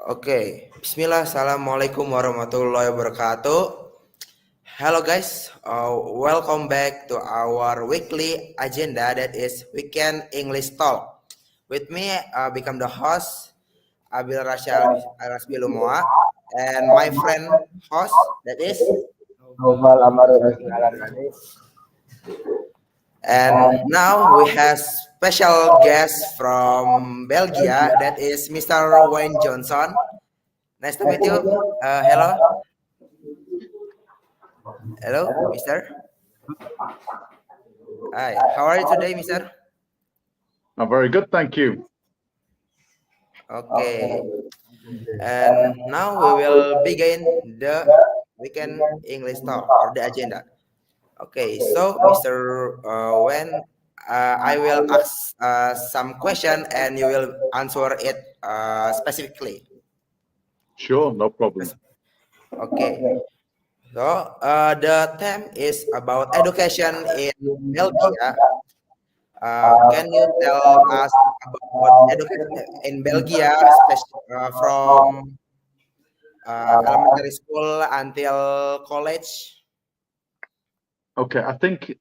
Oke, Bismillah, Assalamualaikum warahmatullahi wabarakatuh. Hello guys, welcome back to our weekly agenda that is Weekend English Talk. With me, become the host, Abil Rasbi Lumoa, and my friend host that is, Noval Amaru Alanani. and now we have special guest from Belgium that is Mr. Wayne Johnson. Nice to meet you. Hello, Mister. Hi, how are you today, Mister? Oh, very good, thank you. Okay, and now we will begin the weekend English talk or the agenda. Okay, so Mr. When I will ask some question and you will answer it specifically. Sure, no problem. Okay, so the theme is about education in Belgium. Can you tell us about education in Belgium, especially from elementary school until college? Okay, I think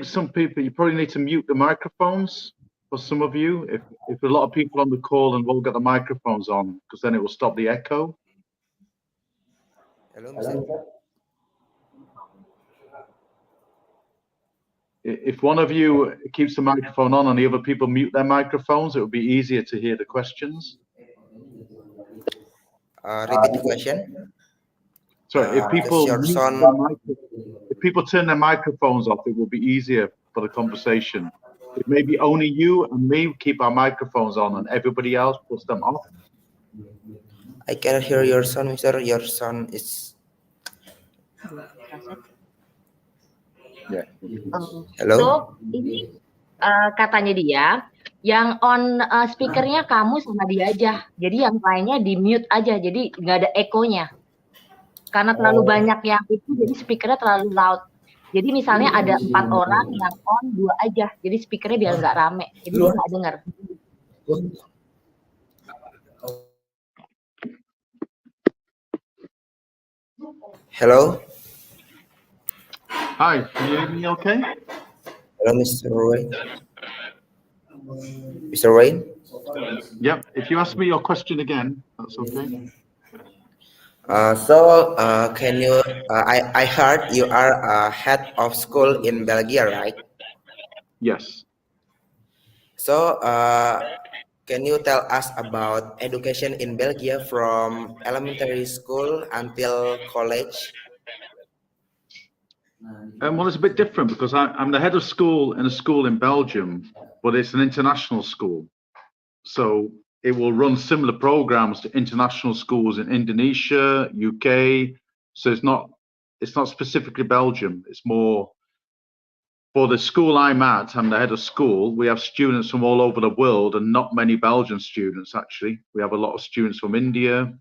some people you probably need to mute the microphones for some of you. If a lot of people on the call and we'll get the microphones on, because then it will stop the echo. Hello, Mister. If one of you keeps the microphone on and the other people mute their microphones, it will be easier to hear the questions. Repeat the question. Sorry, if people Your son. if people turn their microphones off, it will be easier for the conversation. If maybe only you and me keep our microphones on and everybody else puts them off. I cannot hear your son, Mister. Your son is. Yeah. Hello. So ini katanya dia yang on speakernya kamu sama dia aja. Jadi yang lainnya di mute aja. Jadi nggak ada ekonya. Karena terlalu banyak yang itu, jadi speakernya terlalu loud. Jadi misalnya ada 4 orang yang on 2 aja. Jadi speakernya biar nggak rame. Jadi dia nggak dengar. Hello. Hi, can you hear me okay? Hello, Mr. Wayne. Mr. Wayne. Yep, if you ask me your question again, that's okay. Can you? I heard you are a head of school in Belgium, right? Yes. So, can you tell us about education in Belgium from elementary school until college? Well, it's a bit different because I'm the head of school in a school in Belgium, but it's an international school. So it will run similar programs to international schools in Indonesia, UK. So it's not specifically Belgium. It's more for the school I'm at. I'm the head of school. We have students from all over the world and not many Belgian students, actually. We have a lot of students from India,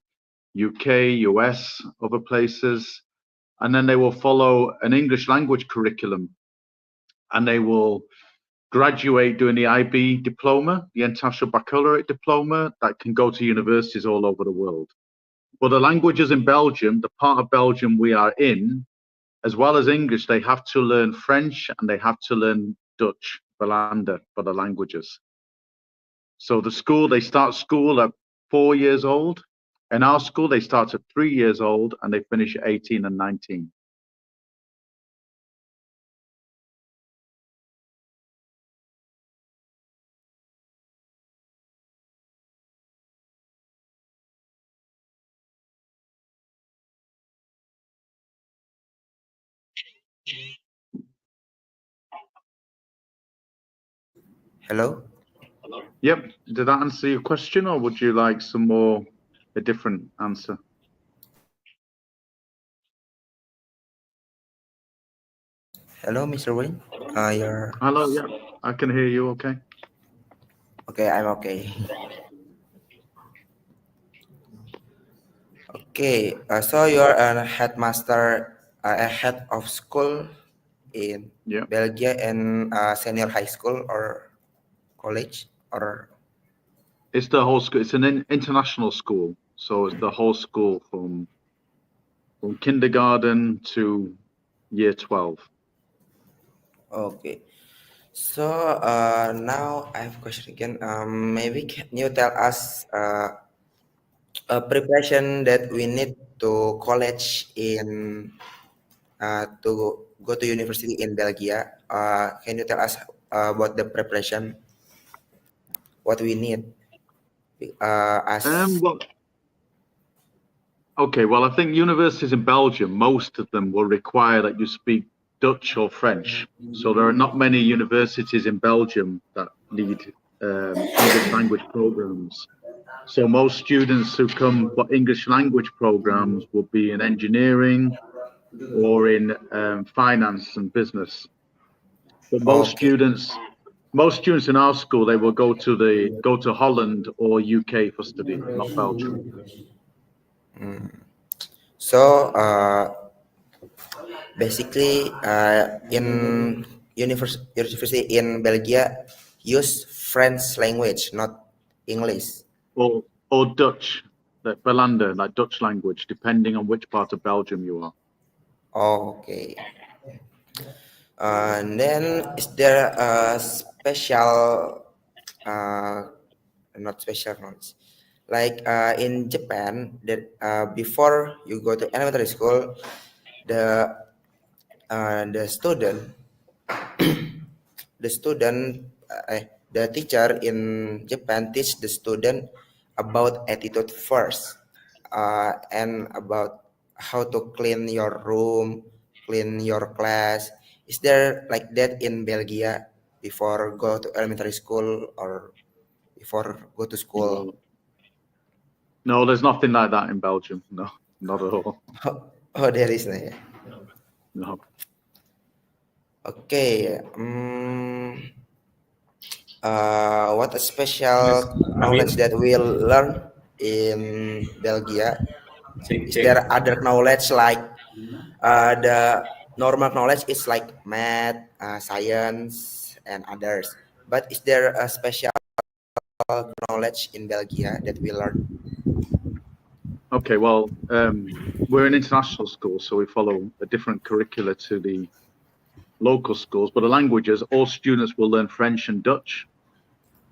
UK, US, other places. And then they will follow an English language curriculum and they will graduate doing the IB diploma, the International Baccalaureate diploma, that can go to universities all over the world. But the languages in Belgium, the part of Belgium we are in, as well as English, they have to learn French and they have to learn Dutch, Belanda, for the languages. So the school, they start school at 4 years old. In our school, they start at 3 years old and they finish at 18 and 19. Hello. Yep. Did that answer your question, or would you like a different answer? Hello, Mr. Wayne. Hello. Yeah, I can hear you. Okay. Okay, I'm okay. Okay. So you're a headmaster, a head of school in Belgium and senior high school or college or. It's the whole school. It's an international school, so it's the whole school from kindergarten to year 12. Okay. So now I have a question again. Maybe can you tell us a preparation that we need to college in to go to university in Belgium? Can you tell us about the preparation? What we need as Well, okay. Well, I think universities in Belgium, most of them will require that you speak Dutch or French. So there are not many universities in Belgium that need English language programs. So most students who come for English language programs will be in engineering or in finance and business. But most students in our school, they will go to Holland or UK for study, not Belgium. So basically in university in Belgium use French language, not English. Or Dutch, like Belanda, like Dutch language, depending on which part of Belgium you are. Okay. And then is there a special, not special knowledge, like in Japan that before you go to elementary school, the student, the teacher in Japan teach the student about attitude first, and about how to clean your room, clean your class. Is there like that in Belgium before go to elementary school or before go to school? No, there's nothing like that in Belgium. No, not at all. Oh, there is no. No. Okay. What a special knowledge that we'll learn in Belgium. Is there other knowledge like the normal knowledge is like math, science, and others. But is there a special knowledge in Belgium that we learn? Okay, well, we're an international school, so we follow a different curricula to the local schools. But the languages, all students will learn French and Dutch,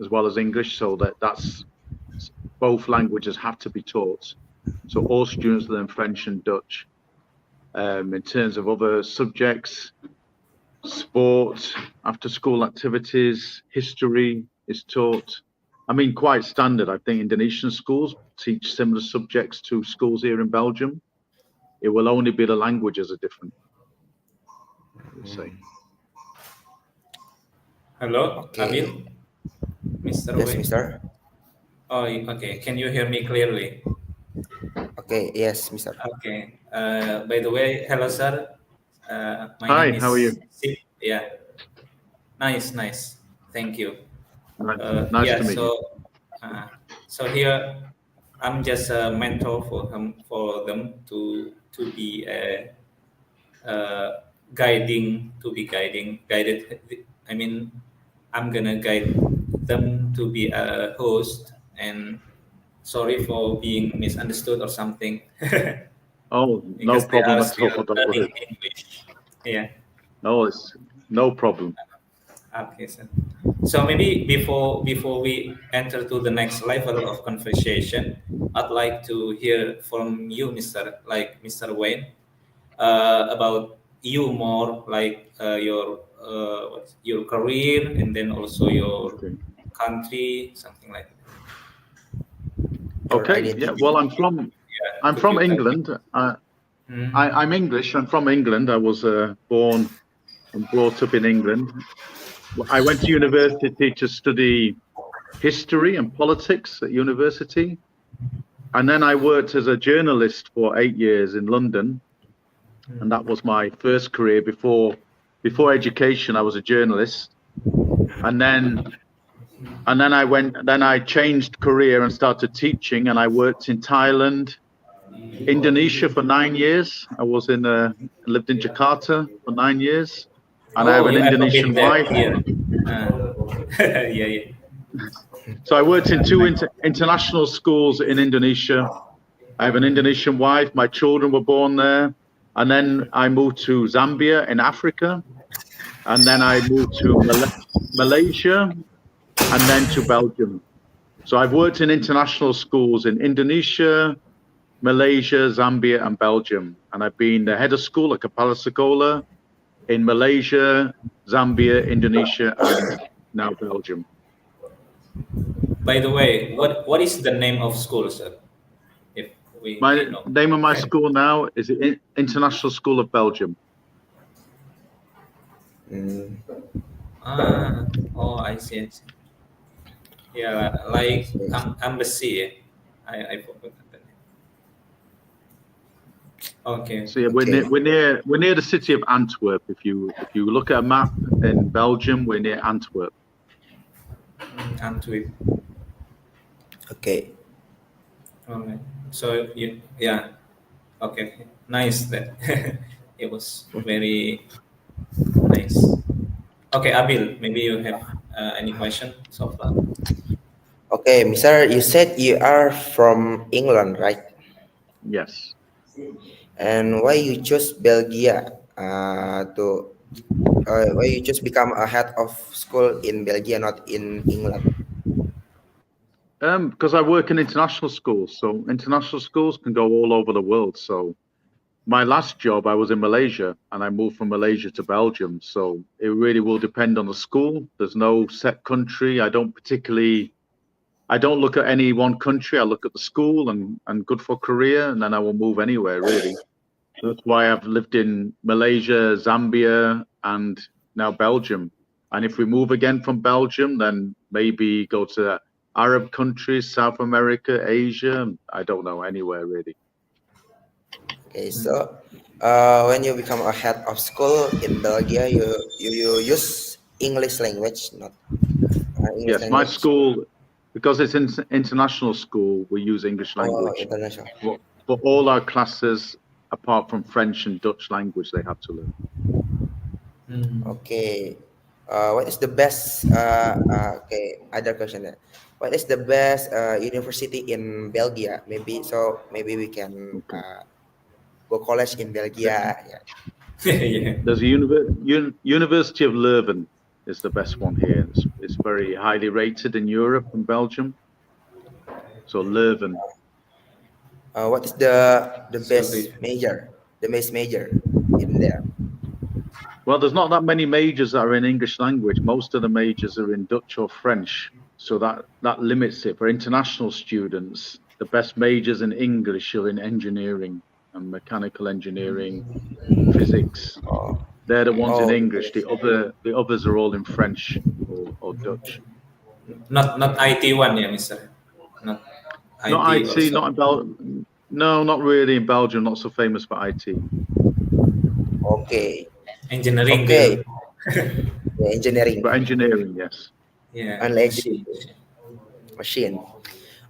as well as English. So that's both languages have to be taught. So all students learn French and Dutch. In terms of other subjects, sport, after-school activities, history is taught. I mean, quite standard. I think Indonesian schools teach similar subjects to schools here in Belgium. It will only be the languages are different. Say. Hello, Okay. Abil, Mr. Yes, Wei. Mister. Oh, okay. Can you hear me clearly? Okay, yes, Mister. Okay. By the way, hello, sir. My Hi, name is how are you? Sid. Yeah. Nice. Thank you. Nice yeah. to meet you. So here, I'm just a mentor for them to be guided. I mean, I'm gonna guide them to be a host, and sorry for being misunderstood or something. Oh, no Because they problem are at still all. Don't learning worry. English. Yeah. No, it's no problem. Okay, sir. So maybe before we enter to the next level of conversation, I'd like to hear from you, Mr. Wayne, about you more, like your career, and then also your Okay. country, something like that. Okay. Yeah. Well, I'm from England. I'm English. I'm from England. I was born and brought up in England. I went to university to study history and politics at university. And then I worked as a journalist for 8 years in London. And that was my first career before education. I was a journalist. And then I changed career and started teaching, and I worked in Thailand, Indonesia for 9 years. I was lived in Jakarta for 9 years. And I have an Indonesian wife. Yeah. So I worked in two international schools in Indonesia. I have an Indonesian wife. My children were born there. And then I moved to Zambia in Africa. And then I moved to Malaysia and then to Belgium. So I've worked in international schools in Indonesia, Malaysia, Zambia, and Belgium. And I've been the head of school at Kepala Sekolah in Malaysia, Zambia, Indonesia, and now Belgium. By the way, what is the name of school, sir? If we My know. name of my school now is the International School of Belgium. Oh, I see. Yeah, like embassy. I forgot that. Okay. So yeah, we're near the city of Antwerp. If you look at a map in Belgium, we're near Antwerp. Antwerp. Okay. All right. So yeah. Okay. Nice that. It was very nice. Okay, Abil, maybe you have any question so far? Okay, Mr. You said you are from England, right? Yes. And why you chose Belgium why you just become a head of school in Belgium, not in England? Because I work in international schools, so international schools can go all over the world. So my last job, I was in Malaysia, and I moved from Malaysia to Belgium. So it really will depend on the school. There's no set country. I don't look at any one country. I look at the school and good for career, and then I will move anywhere, really. That's why I've lived in Malaysia, Zambia, and now Belgium. And if we move again from Belgium, then maybe go to Arab countries, South America, Asia. I don't know, anywhere really. Okay, so when you become a head of school in Belgium, you use English language, not English Yes, my language. school, because it's an international school, we use English language. International. For all our classes, apart from French and Dutch language, they have to learn. Okay. What is the best? Okay, other question. What is the best university in Belgium? Maybe we can go college in Belgium. Yeah. Yeah. There's a University of Leuven is the best one here. It's very highly rated in Europe and Belgium. So Leuven. What is the best major? The best major in there? Well, there's not that many majors that are in English language. Most of the majors are in Dutch or French. So that limits it. For international students, the best majors in English are in engineering and mechanical engineering, physics. They're the ones in English. The others are all in French or Dutch. Not IT one, yeah, Mister. Not IT, not in Belgium. No, not really in Belgium. Not so famous for IT. Okay. Engineering. Okay. Yeah, engineering. For engineering, yes. Yeah. And machine.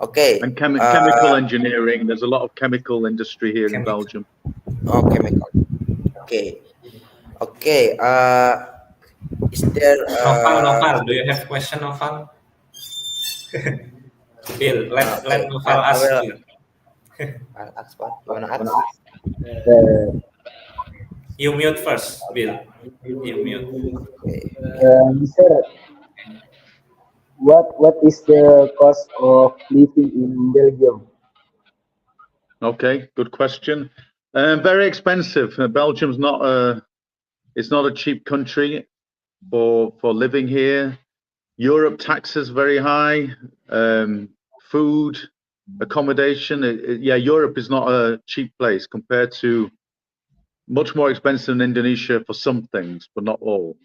Okay. And chemical engineering. There's a lot of chemical industry here in Belgium. Oh, chemical. Okay. Okay. Is there? Noval, do you have question, Noval? Bill, let Noval ask you. I'll ask what you wanna ask. You mute first, Bill. You mute. Okay. Sir, what is the cost of living in Belgium? Okay, good question. Very expensive. Belgium's not a cheap country for living here. Europe taxes very high. Food, accommodation. Europe is not a cheap place compared to much more expensive than Indonesia for some things, but not all.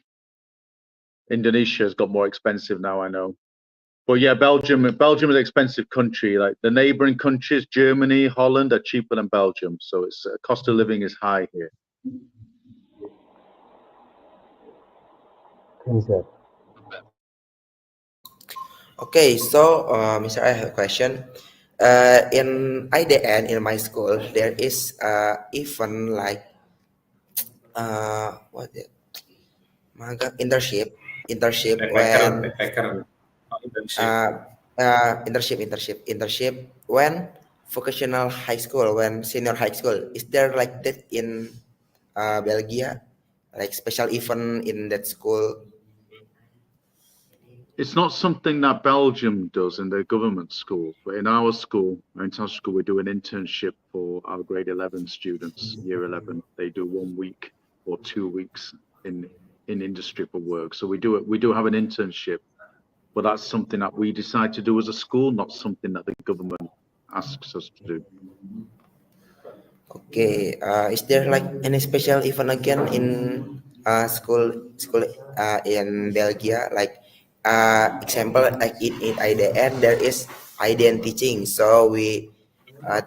Indonesia has got more expensive now, I know. But yeah, Belgium is an expensive country. Like the neighboring countries, Germany, Holland, are cheaper than Belgium. So its cost of living is high here. Okay, so Mr. I have a question. In IDN in my school, there is even like internship when Internship. When vocational high school, when senior high school, is there like that in Belgium, like special event in that school? It's not something that Belgium does in their government schools, but in our school, our international school, we do an internship for our grade 11 students, year 11. They do 1 week or 2 weeks in industry for work. So we do have an internship, but that's something that we decide to do as a school, not something that the government asks us to do. Okay, is there like any special event again in school in Belgium? Like example, like in IDN there is IDN teaching, so we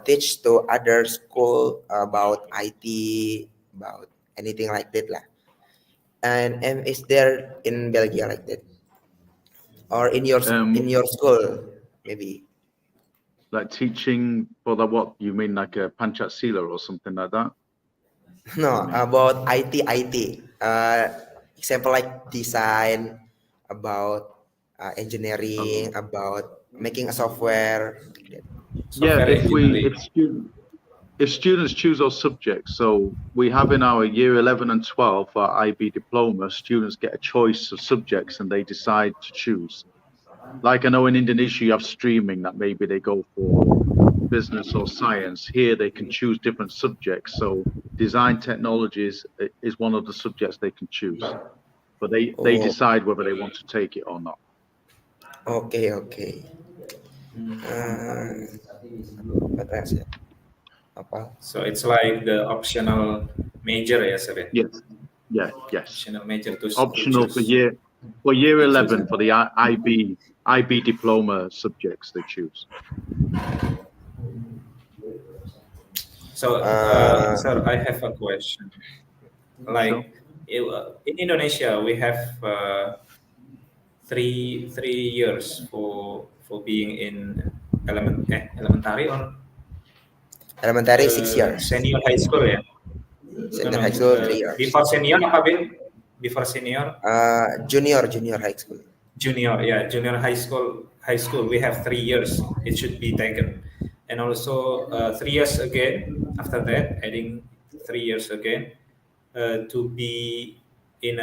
teach to other school about IT, about anything like that lah. And is there in Belgium like that, or in your school maybe? Like teaching for the what? You mean like a Panchat Sila or something like that? No, about IT. Example like design, about engineering, about making a software. Yeah, if students choose those subjects, so we have in our year 11 and 12 our IB diploma, students get a choice of subjects and they decide to choose. Like I know in Indonesia you have streaming that maybe they go for business or science. Here they can choose different subjects. So design technologies is one of the subjects they can choose, but they decide whether they want to take it or not. Okay. So it's like the optional major, yes, sir? Yes. Optional major to optional choose. for year 11 for the IB diploma subjects they choose. So, sir, I have a question. Like in Indonesia, we have 3 years for being in elementary or elementary 6 years. Senior high school ya. Senior high school 3 years. Before senior apa Bin? Before senior? Junior high school. Junior, yeah, junior high school. We have 3 years. It should be taken, and also 3 years again. After that, adding 3 years again to be in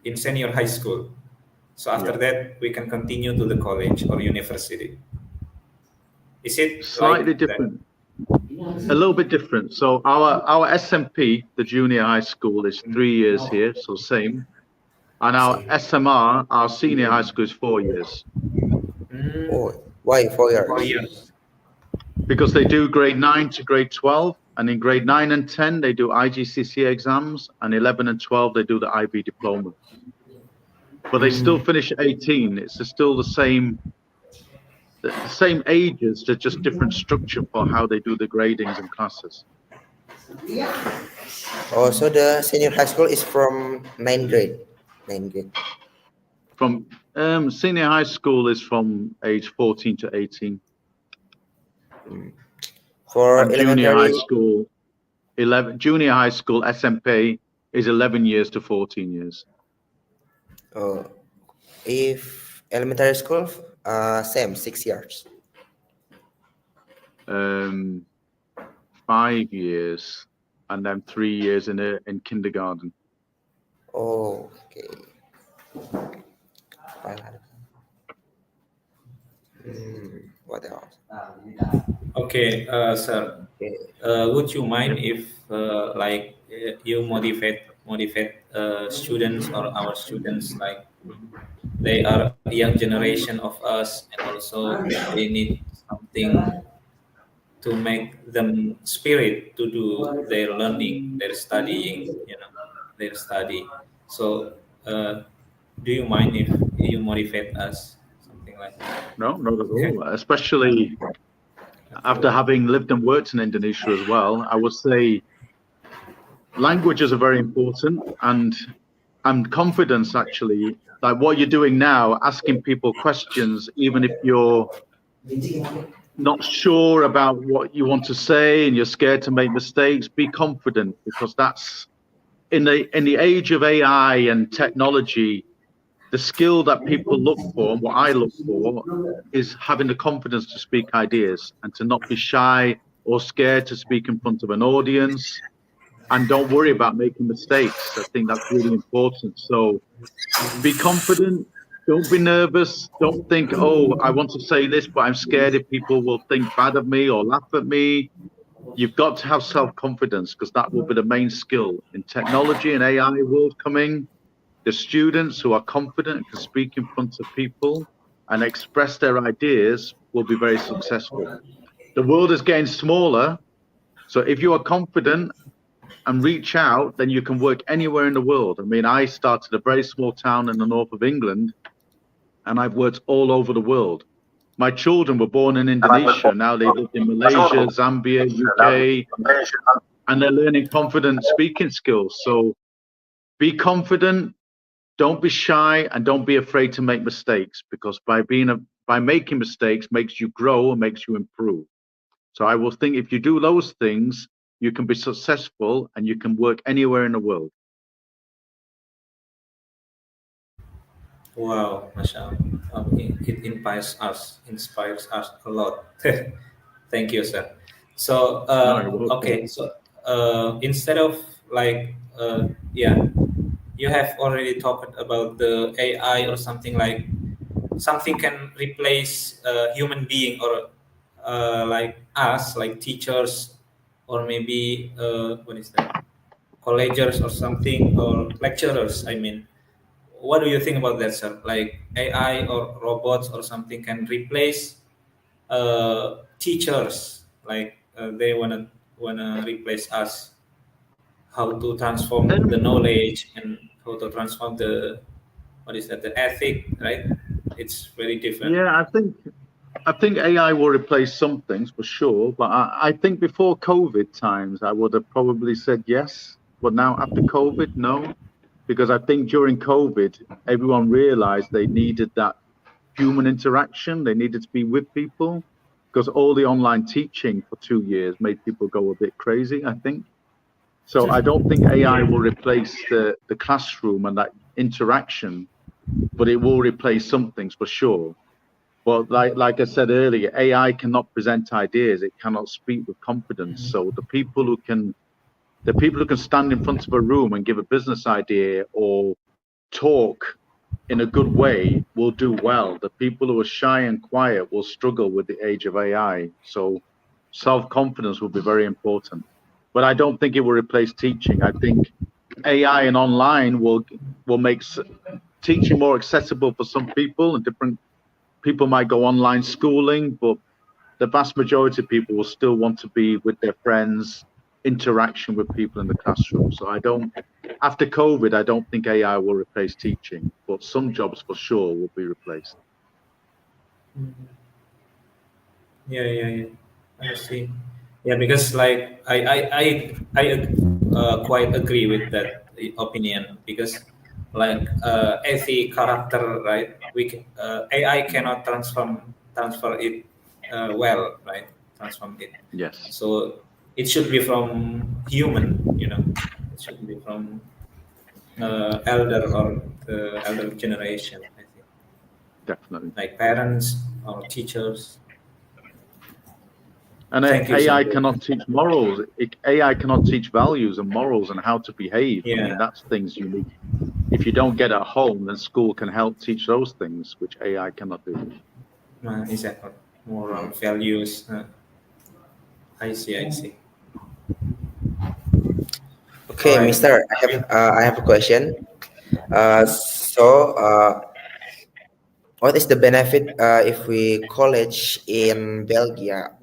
in senior high school. So after that, we can continue to the college or university. Is it slightly like different? A little bit different. So our SMP, the junior high school, is 3 years here, so same. And our SMR, our senior high school, is 4 years. Oh, why 4 years? 4 years. Because they do grade 9 to grade 12, and in grade 9 and 10 they do IGCSE exams, and 11 and 12 they do the IB diploma. But they still finish at 18. It's still the same ages, they're just different structure for how they do the gradings and classes. Oh, so the senior high school is from 9th grade. From senior high school is from age 14 to 18. For and junior high school SMP is 11 years to 14 years. Oh, if elementary school, same 6 years. 5 years, and then 3 years in kindergarten. Oh, okay. What else? Okay, sir. Would you mind if you motivate students or our students, like they are a young generation of us, and also they need something to make them spirit to do their learning, their studying, their study. So, do you mind if you motivate us, something like that? No, not at all. Especially after having lived and worked in Indonesia as well, I would say languages are very important, and confidence actually. Like what you're doing now, asking people questions, even if you're not sure about what you want to say and you're scared to make mistakes, be confident, because that's in the age of AI and technology, the skill that people look for and what I look for is having the confidence to speak ideas and to not be shy or scared to speak in front of an audience, and don't worry about making mistakes. I think that's really important. So be confident. Don't be nervous. Don't think, oh, I want to say this, but I'm scared if people will think bad of me or laugh at me. You've got to have self-confidence, because that will be the main skill in technology and AI world coming. The students who are confident and can speak in front of people and express their ideas will be very successful. The world is getting smaller. So if you are confident and reach out, then you can work anywhere in the world. I mean, I started a very small town in the north of England, and I've worked all over the world. My children were born in Indonesia. Now they live in Malaysia, Zambia, UK, and they're learning confident speaking skills. So be confident, don't be shy, and don't be afraid to make mistakes, because by making mistakes makes you grow and makes you improve. So I will think if you do those things, you can be successful and you can work anywhere in the world. Wow, Masha, it inspires us a lot. Thank you, sir. So, No, you're welcome. okay, so instead of like, yeah, you have already talked about the AI or something like something can replace a human being or like us, like teachers, or maybe what is that, collegers or something, or lecturers, I mean. What do you think about that, sir? Like AI or robots or something can replace teachers, like they wanna replace us. How to transform the knowledge and how to transform the, what is that, the ethic, right? It's very different. Yeah, I think AI will replace some things for sure, but I think before COVID times, I would have probably said yes. But now after COVID, no, because I think during COVID, everyone realized they needed that human interaction. They needed to be with people, because all the online teaching for 2 years made people go a bit crazy, I think. So I don't think AI will replace the classroom and that interaction, but it will replace some things for sure. But like I said earlier, AI cannot present ideas. It cannot speak with confidence. So the people who can stand in front of a room and give a business idea or talk in a good way will do well. The people who are shy and quiet will struggle with the age of AI. So self-confidence will be very important. But I don't think it will replace teaching. I think AI and online will make teaching more accessible for some people, and different people might go online schooling, but the vast majority of people will still want to be with their friends, interaction with people in the classroom. So after COVID, I don't think AI will replace teaching, but some jobs for sure will be replaced. Yeah. I see. Yeah, because like I quite agree with that opinion, because like ethic, character, right? AI cannot transfer it well, right? Transform it. Yes, So it should be from human, It should be from elder or the elder generation, I think, definitely. like parents or teachers. And Thank you, AI sir. cannot teach morals. AI cannot teach values and morals and how to behave. I Yeah. mean, that's things you need. If you don't get at home, then school can help teach those things, which AI cannot do. Exactly. Moral values. I see. Okay, Alright. Mister, I have a question. What is the benefit if we college in Belgium?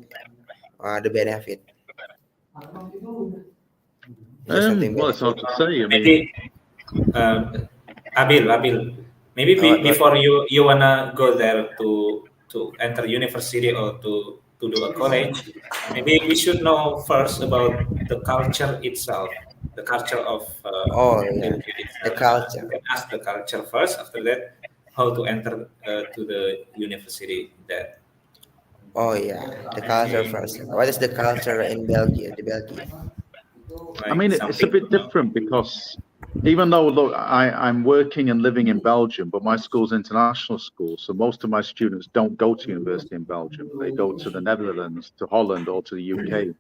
The benefit. Is there something Well, it's hard to say. I mean, Maybe Abil. Maybe what? before you wanna go there to enter university or to do a college, maybe we should know first about the culture itself, the culture of Oh yeah, Belgium the itself. culture. You can ask the culture first. After that, how to enter to the university there. Oh yeah, the culture first. What is the culture in Belgium? The Belgium. I mean, it's a bit different because even though, look, I'm working and living in Belgium, but my school's international school. So most of my students don't go to university in Belgium. They go to the Netherlands, to Holland, or to the UK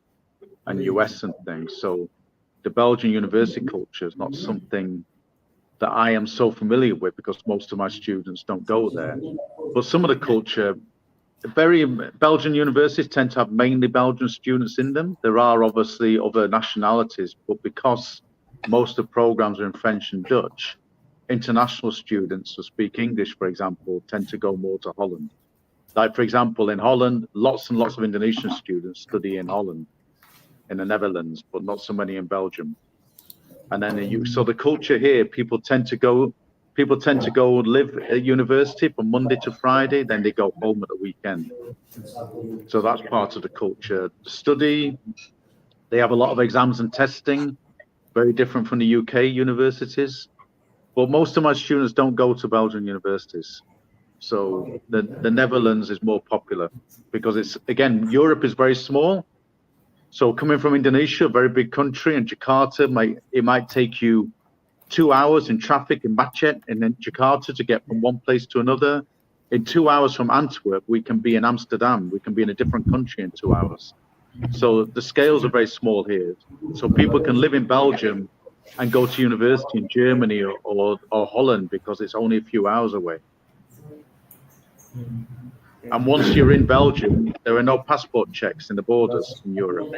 and US and things. So the Belgian university culture is not something that I am so familiar with because most of my students don't go there. But some of the culture, Belgian universities tend to have mainly Belgian students in them. There are obviously other nationalities, but because most of the programs are in French and Dutch, international students who speak English, for example, tend to go more to Holland. Like, for example, in Holland, lots and lots of Indonesian students study in Holland, in the Netherlands, but not so many in Belgium. And then so the culture here, people tend to go live at university from Monday to Friday, then they go home at the weekend. So that's part of the culture. Study, they have a lot of exams and testing, very different from the UK universities. But most of my students don't go to Belgian universities. So the Netherlands is more popular because it's, again, Europe is very small. So coming from Indonesia, a very big country, and Jakarta, it might take you 2 hours in traffic in Macet and then Jakarta to get from one place to another. In 2 hours from Antwerp, we can be in Amsterdam. We can be in a different country in 2 hours. So the scales are very small here. So people can live in Belgium and go to university in Germany or Holland because it's only a few hours away. And once you're in Belgium, there are no passport checks in the borders in Europe.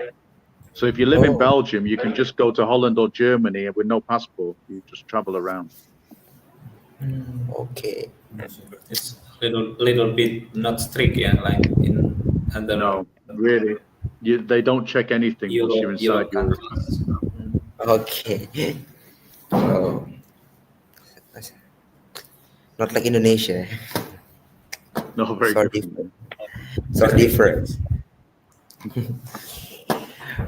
So if you live in Belgium, you can just go to Holland or Germany with no passport. You just travel around. Okay. It's little bit not strict, yeah, like in other. No, really. They don't check anything once you're inside Europe. Okay. Oh. Not like Indonesia. No, very So different. So different.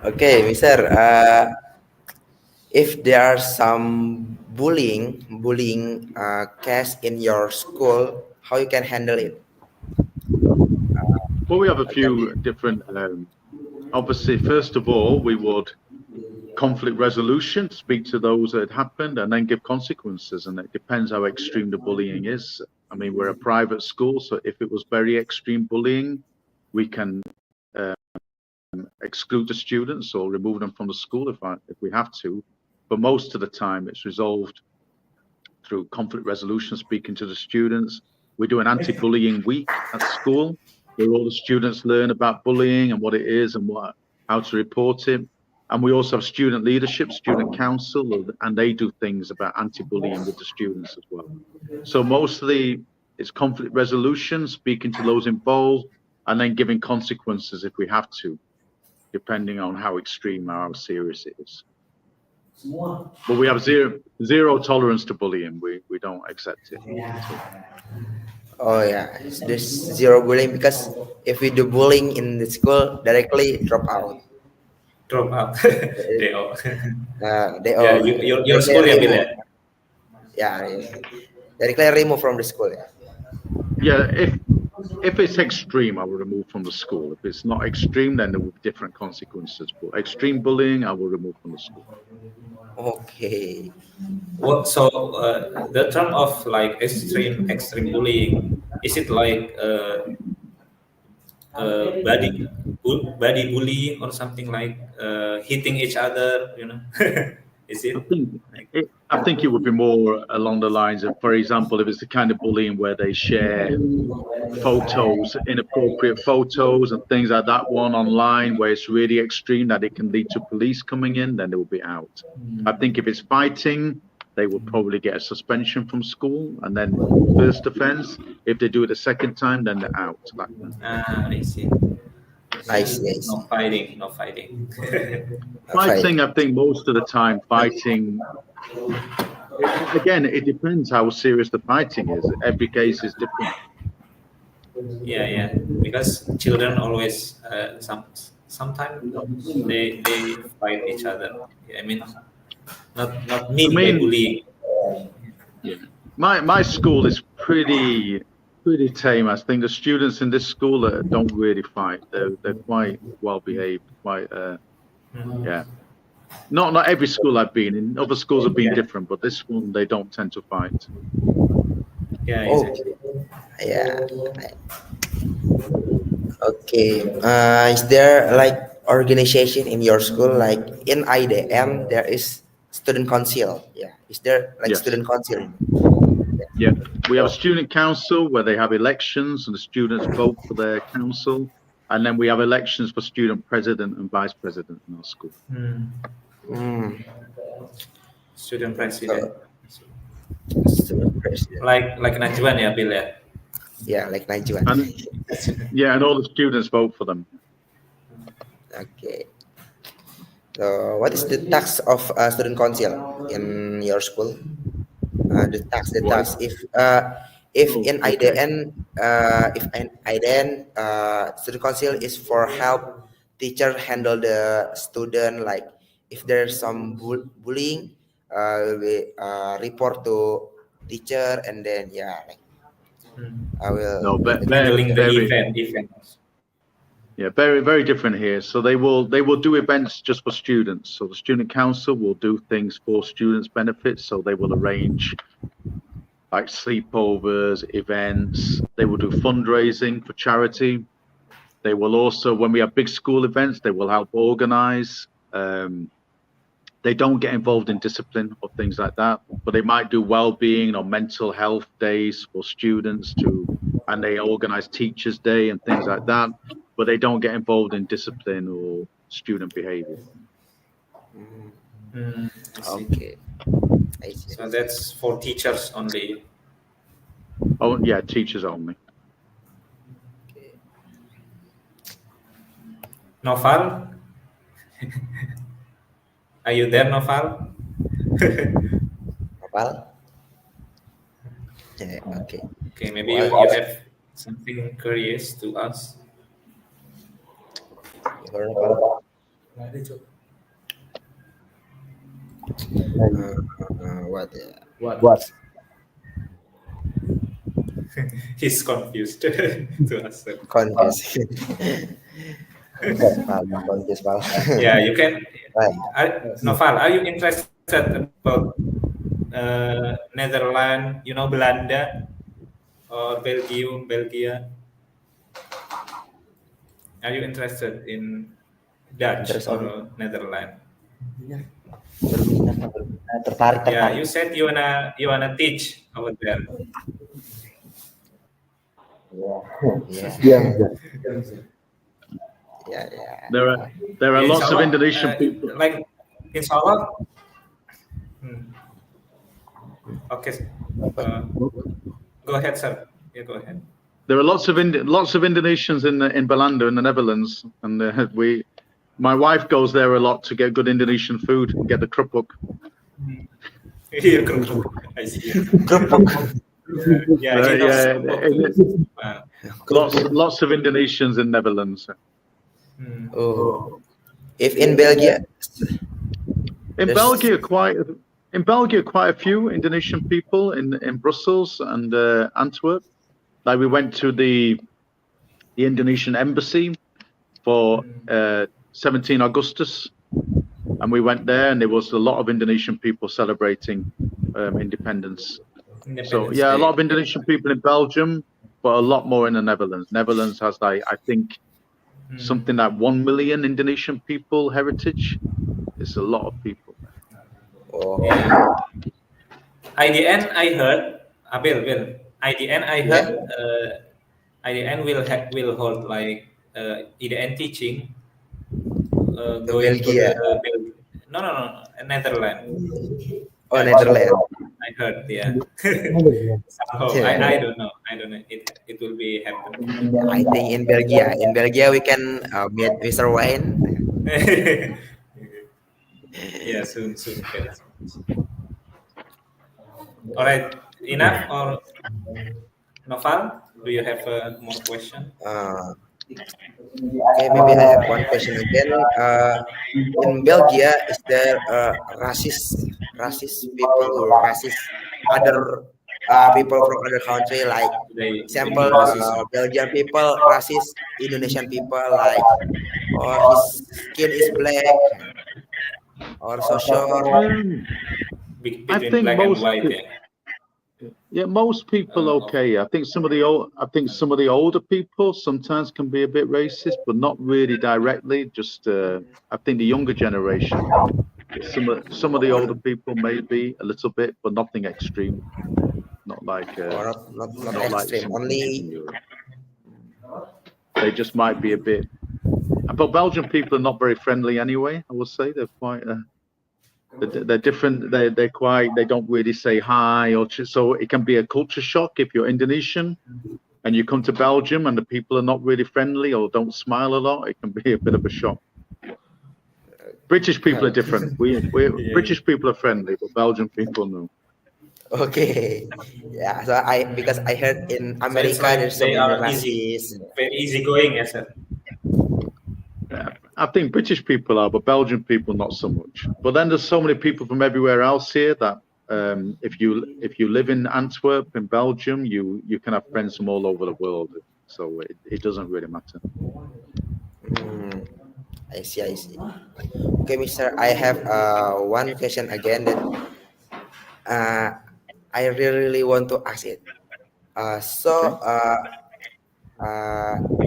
Okay, Mister. If there are some bullying case in your school, how you can handle it? Well, we have a few different. Obviously, first of all, we would conflict resolution, speak to those that had happened, and then give consequences. And it depends how extreme the bullying is. I mean, we're a private school, so if it was very extreme bullying, we can exclude the students or remove them from the school if we have to. But most of the time, it's resolved through conflict resolution, speaking to the students. We do an anti-bullying week at school, where all the students learn about bullying and what it is and how to report it. And we also have student leadership, student council, and they do things about anti-bullying with the students as well. So mostly it's conflict resolution, speaking to those involved, and then giving consequences if we have to, depending on how extreme or how serious it is. But we have zero tolerance to bullying. We don't accept it. Oh yeah, there's zero bullying because if we do bullying in the school, directly drop out. Drop out. They all. They Yeah, all. your school ya, Bill, ya? Yeah, directly remove from the school. Yeah, if it's extreme, I will remove from the school. If it's not extreme, then there will be different consequences. But extreme bullying, I will remove from the school. Okay. What so the term of like extreme bullying, is it like body bullying or something like hitting each other? You know, is it? I think it would be more along the lines of, for example, if it's the kind of bullying where they share photos, inappropriate photos and things like that one online, where it's really extreme that it can lead to police coming in, then they will be out. I think if it's fighting, they will probably get a suspension from school and then first offense. If they do it a second time, then they're out. Like that. I see. I see. No fighting. Fighting, I think most of the time, fighting. Again, it depends how serious the fighting is. Every case is different. Yeah. Because children always sometimes they fight each other. I mean, not mean by bullying. Yeah. My school is pretty tame. I think the students in this school don't really fight. They're quite well behaved. Quite yeah. Not every school I've been in. Other schools have been different, but this one they don't tend to fight. Yeah, Oh, exactly. yeah. Okay. Is there like organization in your school, like in IDN there is student council? Yeah. Is there like Yes. student council? Yeah, we have a student council where they have elections and the students vote for their council, and then we have elections for student president and vice president in our school. Hmm. Student president. Student president. Like Najwan ya, Bill ya. Yeah, like Najwan. And yeah, and all the students vote for them. Okay. So, what is the tax of student council in your school? The tax. If in IDN, student council is for help teacher handle the student, like if there's some bullying, we report to teacher, and then like I will. No, Handling the event. Yeah, very, very different here. So they will do events just for students. So the student council will do things for students' benefits. So they will arrange like sleepovers, events. They will do fundraising for charity. They will also, when we have big school events, they will help organize. They don't get involved in discipline or things like that, but they might do well-being or mental health days for students and they organize Teachers' Day and things like that, but they don't get involved in discipline or student behavior. Okay. I see. So that's for teachers only. Oh yeah, teachers only. Noval? Are you there, Noval? Noval? Yeah, okay. Okay, maybe you have something curious to ask. Noval? What? He's confused to answer. Confused. Confused, Val. Yeah, you can. Right. Noval, are you interested about Netherlands, Belanda, or Belgium, Belgia? Are you interested in Dutch or Netherlands? Tertarik. Yeah, you said you wanna teach over there. Yeah. There are lots of Indonesian people. Like in Sarawak. Okay. Go ahead, sir. Yeah, go ahead. There are lots of Indonesians in Belanda in the Netherlands, and my wife goes there a lot to get good Indonesian food and get the krupuk. Yeah, I see. Lots of Indonesians in Netherlands. Oh, if in Belgium, in Belgium, quite a few Indonesian people in Brussels and Antwerp. Like we went to the Indonesian embassy for 17 Augustus, and we went there, and there was a lot of Indonesian people celebrating independence. So yeah, a lot of Indonesian people in Belgium, but a lot more in the Netherlands. Netherlands has I think something like 1 million Indonesian people heritage. It's a lot of people. oh, IDN, I heard, Bill. IDN, I heard, IDN will hold like IDN teaching. Going to the Netherlands. Oh, Netherlands. I heard, yeah. Somehow, I don't know. It will be happening. I think in Belgium. In Belgium, we can meet Mr. Wayne. Yeah, soon. All right, enough or Noval? Do you have more question? Okay, maybe I have one question again. In Belgium, is there racist people or racist other people from other country? Like example, Belgian people racist Indonesian people, like his skin is black, or social? I Between think black and most white. pe- Yeah, most people okay. I think some of the older people sometimes can be a bit racist, but not really directly. Just I think the younger generation, some of the older people maybe a little bit, but nothing extreme. Not like Or not not like extreme, some countries in only Europe. They just might be a bit. But Belgian people are not very friendly anyway. I would say they're quite. They're different. They're quite. They don't really say hi so it can be a culture shock if you're Indonesian and you come to Belgium and the people are not really friendly or don't smile a lot. It can be a bit of a shock. British people are different. British people are friendly, but Belgian people no. okay. Yeah, so because I heard in So it's America like there's so they many are easy, racists. very easygoing, yes, sir. I think British people are, but Belgian people not so much. But then there's so many people from everywhere else here that if you live in Antwerp in Belgium, you can have friends from all over the world. So it doesn't really matter. Hmm, I see, I see. Okay, Mister, I have one question again that I really want to ask it. So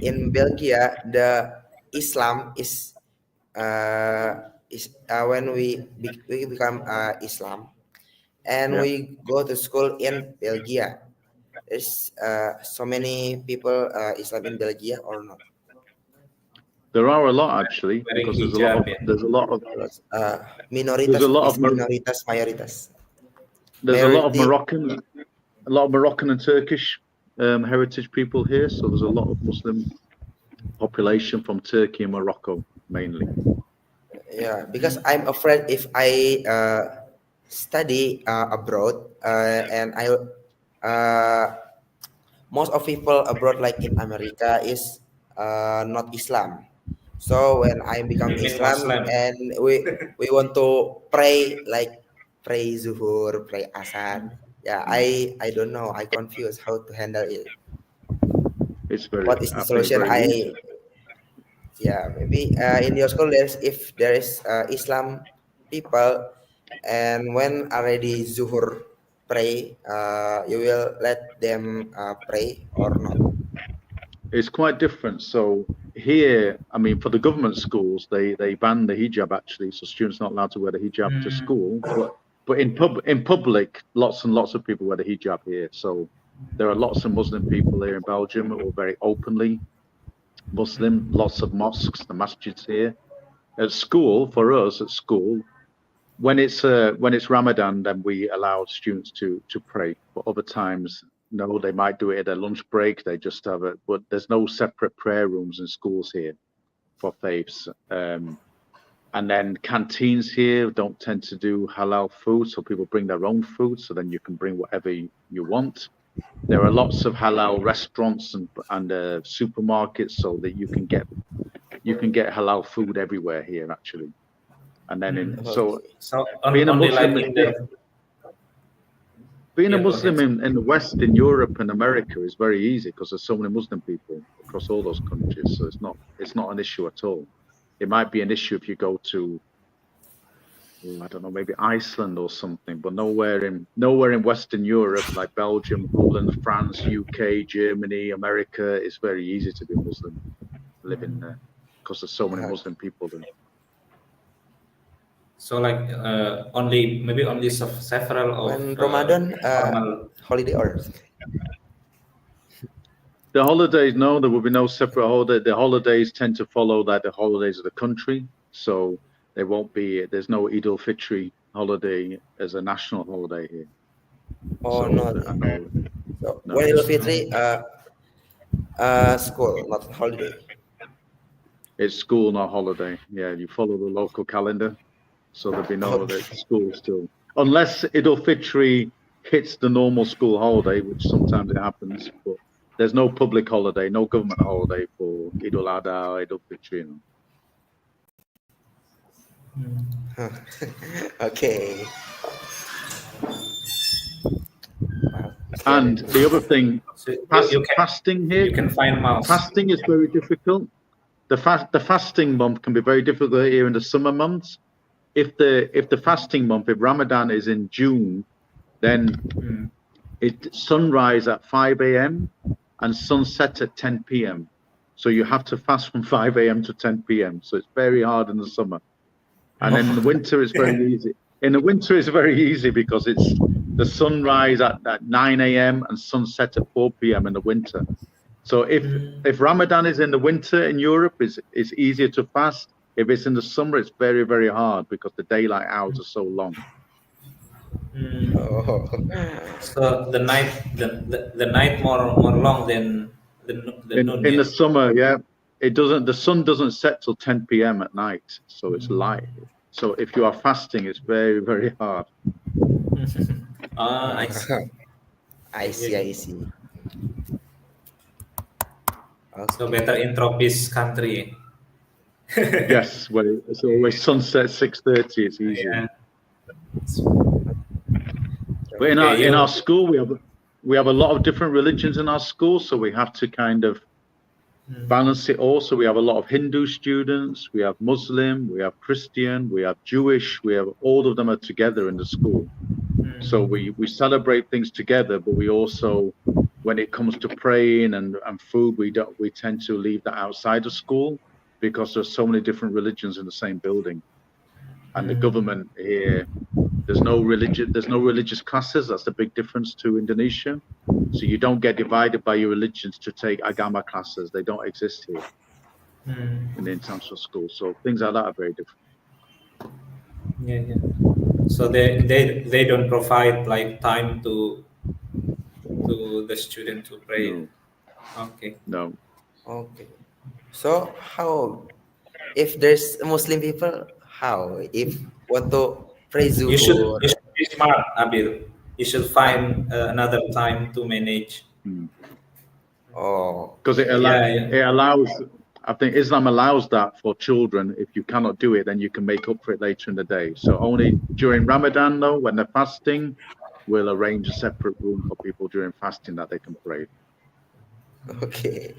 in Belgium, the Islam is when we become Islam, and Yeah. we go to school in Belgium. Is so many people Islam in Belgium or not? There are a lot actually, Wearing because hijab, yeah. there's a lot of Minoritas is Mar- minoritas mayoritas. there's a lot of Majority. Moroccan and Turkish heritage people here. So there's a lot of Muslim population from Turkey and Morocco mainly. Yeah, because I'm afraid if I study abroad and I most of people abroad like in America is not Islam. So when I become You mean Islam Muslim? and we want to pray like pray Zuhur, pray Asar. Yeah, I don't know. I confused how to handle it. It's very, What is the I think, solution? very easy. Yeah, maybe in your school if there is Islam people and when already Zuhur pray, you will let them pray or not? It's quite different. So here, I mean, for the government schools, they ban the hijab actually, so students are not allowed to wear the hijab to school. But in public, lots and lots of people wear the hijab here. So there are lots of Muslim people here in Belgium who are very openly Muslim. Lots of mosques, the masjids here. At school, for us at school, when it's Ramadan, then we allow students to pray. But other times, no, they might do it at their lunch break. They just have it, but there's no separate prayer rooms in schools here for faiths. And then canteens here don't tend to do halal food, so people bring their own food. So then you can bring whatever you want. There are lots of halal restaurants and supermarkets, so that you can get halal food everywhere here actually. And then So being a only Muslim like in the being a Yeah, go Muslim in the West, in Europe and America, is very easy because there's so many Muslim people across all those countries. So it's not an issue at all. It might be an issue if you go to, I don't know, maybe Iceland or something, but nowhere in Western Europe like Belgium, Poland, France, UK, Germany, America. It's very easy to be Muslim living there because there's so many Muslim people there. So like maybe only several of When Ramadan formal. holiday or The holidays, no, there will be no separate holiday. The holidays tend to follow like the holidays of the country. So there won't be, there's no Eid al-Fitr holiday as a national holiday here. oh So, no. So No. when Idul Fitri school, not holiday. It's school, not holiday. Yeah, you follow the local calendar. So there'll be no other school still. Unless Eid al-Fitr hits the normal school holiday, which sometimes it happens, but there's no public holiday, no government holiday for Eid al-Adha or Eid al-Fitr. Okay. And the other thing, So you can, fasting here, you can find mouse. fasting is very difficult. The fasting month can be very difficult here in the summer months if the fasting month, if Ramadan is in June, then it sunrise at 5 a.m. and sunset at 10 p.m. So you have to fast from 5 a.m. to 10 p.m. So it's very hard in the summer. And then in the winter it's very easy. In the winter it's very easy because it's the sunrise at 9 a.m. and sunset at 4 p.m. in the winter. So if Ramadan is in the winter in Europe, it's easier to fast. If it's in the summer, it's very, very hard because the daylight hours are so long. Oh. So the night more long than the noon. In the summer, yeah, the sun doesn't set till 10 p.m. at night, so it's light. So if you are fasting, it's very, very hard. I see. I see. So better in tropics country. Yes, well, it's always sunset 6:30. It's easy. Yeah. But in our school, we have a lot of different religions in our school, so we have to kind of balance it all. So we have a lot of Hindu students, we have Muslim, we have Christian, we have Jewish, we have all of them are together in the school. So we celebrate things together, but we also, when it comes to praying and food, we tend to leave that outside of school because there's so many different religions in the same building. And the government here, there's no religious classes. That's the big difference to Indonesia. So you don't get divided by your religions to take agama classes. They don't exist here in the international school. So things like that are very different. Yeah. So they don't provide like time to the student to pray. No. Okay. No. Okay. So how, if there's Muslim people, how if want to pray You should Zuhur? be smart, Abil. You should find another time to manage. Oh, Because it allows, I think Islam allows that for children. If you cannot do it, then you can make up for it later in the day. So only during Ramadan, though, when they're fasting, we'll arrange a separate room for people during fasting that they can pray. okay.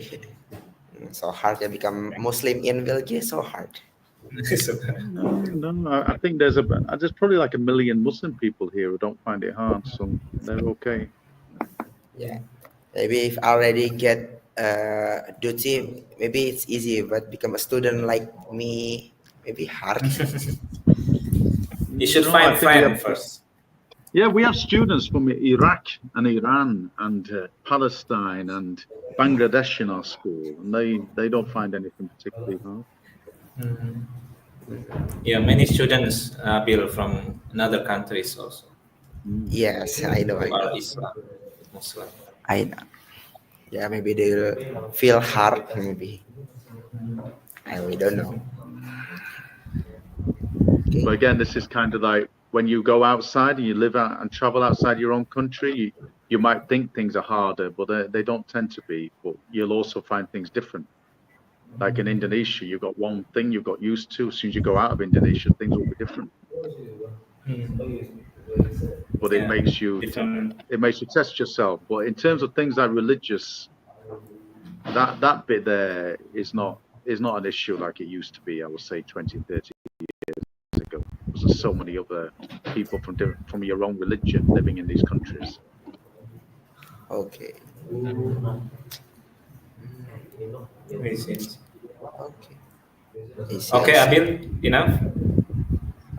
So hard to become Muslim in Belgium. So hard. No, I think there's probably like 1 million Muslim people here who don't find it hard, so they're okay. Yeah. Maybe if I already get duty, maybe it's easy. But become a student like me, maybe hard. You should No, find I think we friend have- first. Yeah, we have students from Iraq and Iran and Palestine and Bangladesh in our school, and they don't find anything particularly hard. Yeah, many students Bill from another countries also. Yes, I know. Who are Islam, Muslim. I know. Yeah, maybe they'll feel hard. Maybe. We don't know. Okay. But again, this is kind of like when you go outside and you live out and travel outside your own country, you might think things are harder, but they don't tend to be. But you'll also find things different. Like in Indonesia, you've got one thing you've got used to. As soon as you go out of Indonesia, things will be different. But it makes you test yourself. But in terms of things like religious, that bit there is not an issue like it used to be. I would say 20, 30 years ago. Because there's so many other people from your own religion living in these countries. Okay. Makes sense. Okay. Easy, Okay, easy. Abil, enough?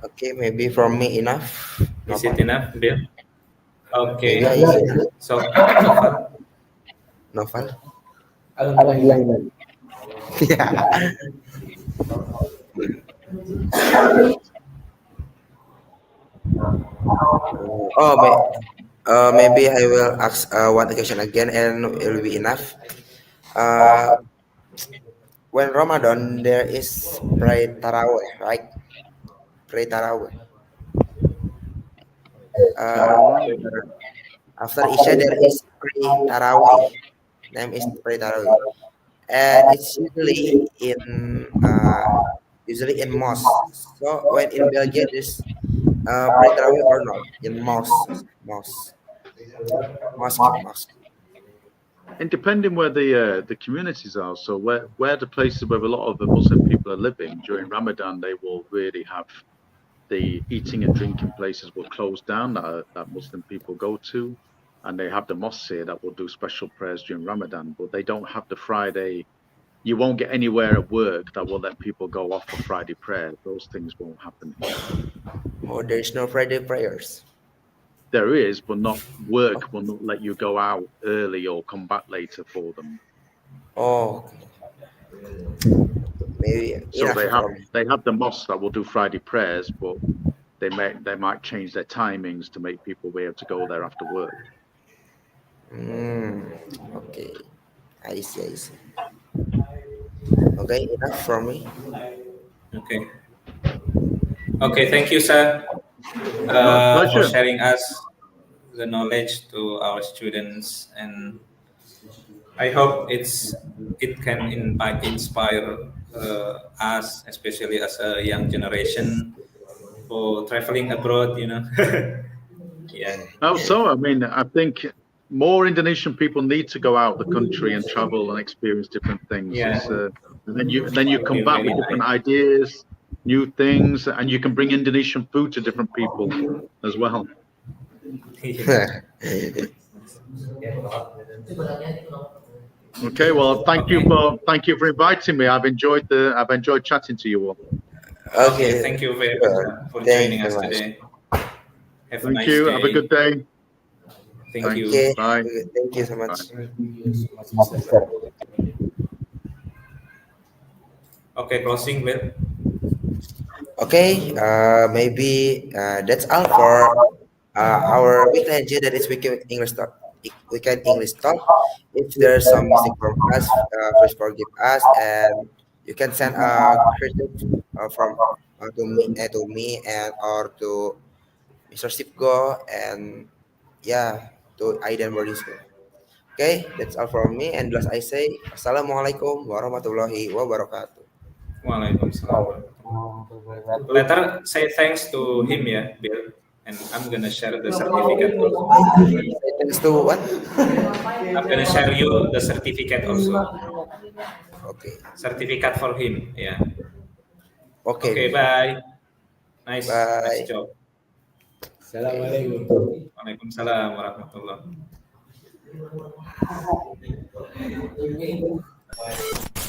Okay, maybe from me enough. No Is it problem. enough, Bill? Okay. Yeah, easy. So, Novel? Novel. Alhamdulillah. Iman. Yeah. Maybe I will ask one question again, and it will be enough. When Ramadan, there is pray taraweh, right? Pray taraweh. After Isha, there is pray taraweh. Name is pray taraweh, and it's usually in mosque. So when in Belgium, there's pray taraweh or not in mosque. And depending where the communities are, so where the places where a lot of the Muslim people are living during Ramadan, they will really have the eating and drinking places will close down that Muslim people go to, and they have the mosques here that will do special prayers during Ramadan, but they don't have the Friday. You won't get anywhere at work that will let people go off for Friday prayer. Those things won't happen here. Oh, there is no Friday prayers. There is, but not work will not let you go out early or come back later for them. Oh, maybe So enough they have the mosques that will do Friday prayers, but they might change their timings to make people be able to go there after work. Okay, I see. Okay, enough from me. Okay. Okay, thank you, sir, for Pleasure. sharing us the knowledge to our students, and I hope it can inspire us, especially as a young generation, for traveling abroad. Yeah. Also, I mean, I think more Indonesian people need to go out the country and travel and experience different things. Yeah. And then you come Okay, back very with different nice. ideas, new things, and you can bring Indonesian food to different people as well. Okay, well, thank you for inviting me. I've enjoyed chatting to you all. Okay, thank you very much for Thank joining you us very much. today. Have a Thank nice you. day. Have a good day. Thank Thanks. you. Okay, Bye. thank you so much. Master. Okay, closing bell. Okay, maybe that's all for our weekly agenda. That is weekend English talk. If there's some mistake from us, please forgive us, and you can send a critique from to me and or to Mr. Sipgo and yeah to Aidan boarding school. Okay, that's all from me. And last I say, Assalamualaikum warahmatullahi wabarakatuh. Waalaikumsalam. Later, say thanks to him, yeah, Bill. And I'm gonna share the certificate also. Thanks to what? I'm gonna share you the certificate also. Okay. Certificate for him, yeah. Okay. Okay, bye. Nice Bye. job. Assalamualaikum. Waalaikumsalam warahmatullahi wabarakatuh.